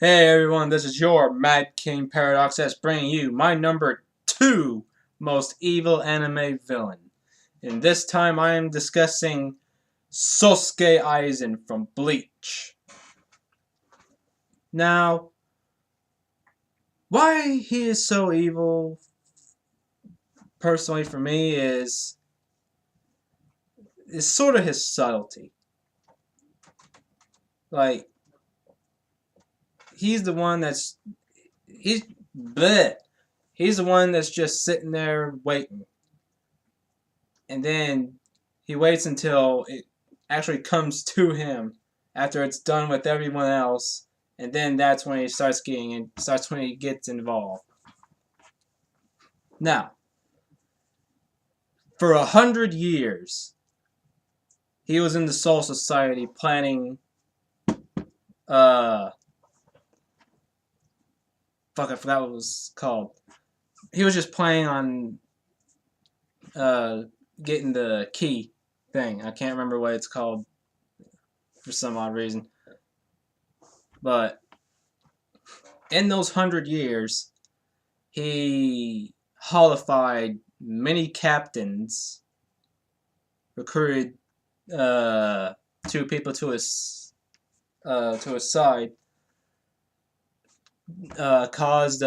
Hey everyone, this is your Mad King Paradox S bringing you my number 2 most evil anime villain. And this time I am discussing Sosuke Aizen from Bleach. Now, why he is so evil, personally for me, is sort of his subtlety. Like, he's the one that's, he's, bleh, he's the one that's just sitting there waiting. And then he waits until it actually comes to him after it's done with everyone else, and then that's when he starts when he gets involved. Now, for 100 years, he was in the Soul Society planning. Uh, fuck, I forgot what it was called. He was just planning on uh getting the key thing. I can't remember what it's called for some odd reason, but in those 100 years, he holified many captains, recruited two people to his side, caused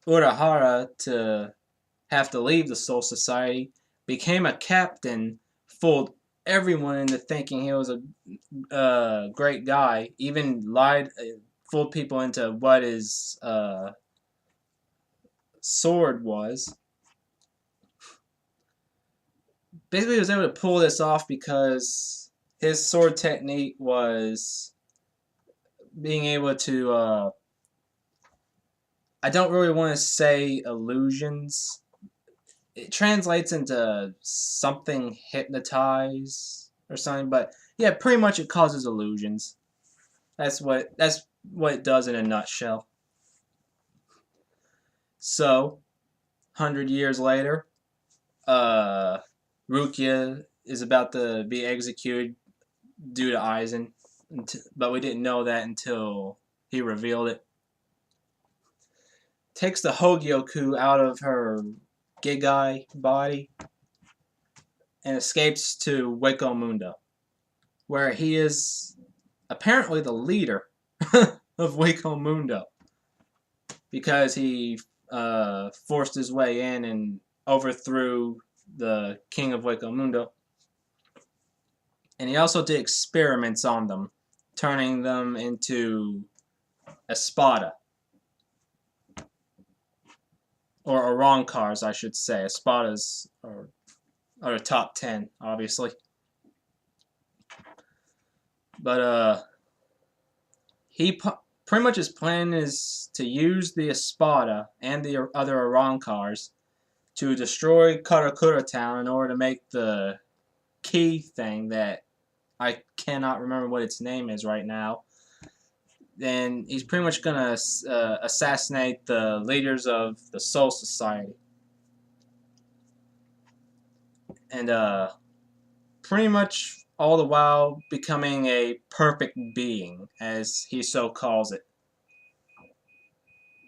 Urahara to have to leave the Soul Society, became a captain, fooled everyone into thinking he was a great guy, even lied, fooled people into what his sword was. Basically, he was able to pull this off because his sword technique was being able to. I don't really want to say illusions. It translates into something hypnotize or something, but yeah, pretty much it causes illusions. That's what it does in a nutshell. So, 100 years later, uh, Rukia is about to be executed due to Aizen, but we didn't know that until he revealed it. Takes the Hogyoku out of her Gigai body and escapes to Hueco Mundo, where he is apparently the leader of Hueco Mundo because he forced his way in and overthrew the king of Hueco Mundo. And he also did experiments on them, turning them into Espada. Or Arancars, I should say. Espadas are the top 10, obviously. But he pretty much his plan is to use the Espada and the other Arancars to destroy Karakura Town in order to make the key thing that I cannot remember what its name is right now. Then he's pretty much gonna assassinate the leaders of the Soul Society, and pretty much all the while becoming a perfect being, as he so calls it.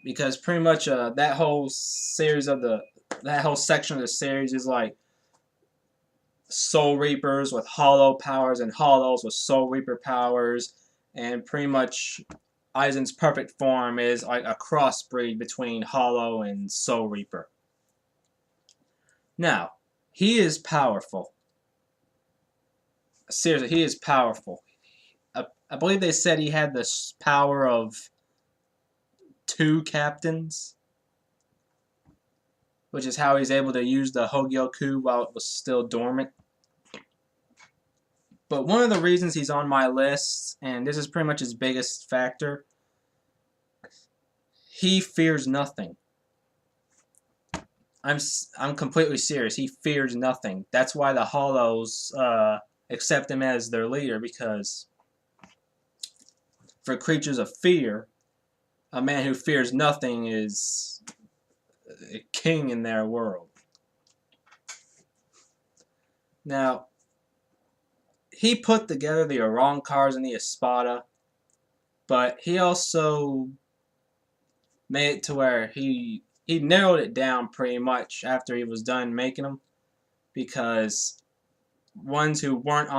Because pretty much that whole section of the series is like Soul Reapers with Hollow powers and Hollows with Soul Reaper powers, and pretty much Aizen's perfect form is like a crossbreed between Hollow and Soul Reaper. Now, he is powerful. Seriously, he is powerful. I believe they said he had the power of 2 captains, which is how he's able to use the Hogyoku while it was still dormant. But one of the reasons he's on my list, and this is pretty much his biggest factor, he fears nothing. I'm completely serious. He fears nothing. That's why the Hollows accept him as their leader, because for creatures of fear, a man who fears nothing is a king in their world. Now, he put together the Arancars and the Espada But he also made it to where he narrowed it down pretty much after he was done making them, because ones who weren't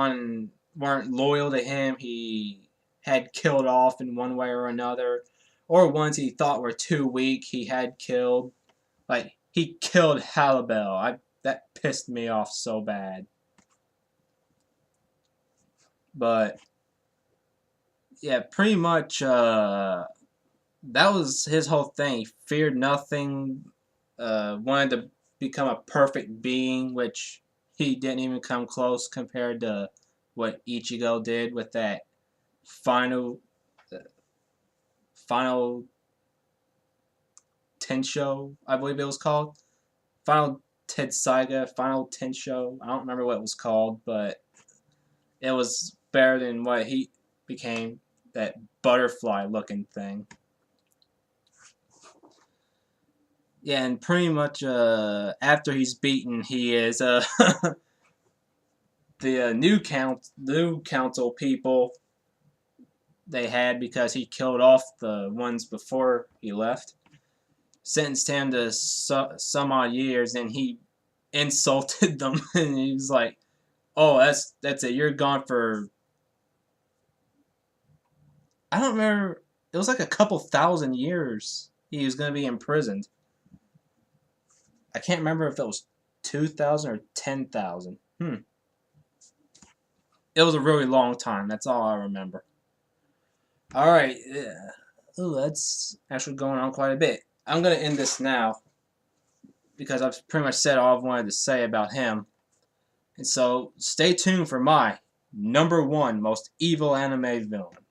loyal to him, he had killed off in one way or another, or ones he thought were too weak, he had killed. Like, he killed Halibel. That pissed me off so bad. But yeah, pretty much that was his whole thing. He feared nothing, wanted to become a perfect being, which he didn't even come close compared to what Ichigo did with that final final Tensho, I believe it was called. Final Tenseiga, Final Tensho. I don't remember what it was called, but it was better than what he became, that butterfly looking thing. Yeah, and pretty much after he's beaten, he is the new council people they had, because he killed off the ones before he left, sentenced him to some odd years, and he insulted them, and he was like, "Oh, that's it. You're gone for." I don't remember. It was like a couple thousand years he was going to be imprisoned. I can't remember if it was 2,000 or 10,000. It was a really long time. That's all I remember. All right. Yeah. Ooh, that's actually going on quite a bit. I'm going to end this now, because I've pretty much said all I've wanted to say about him. And so, stay tuned for my #1 most evil anime villain.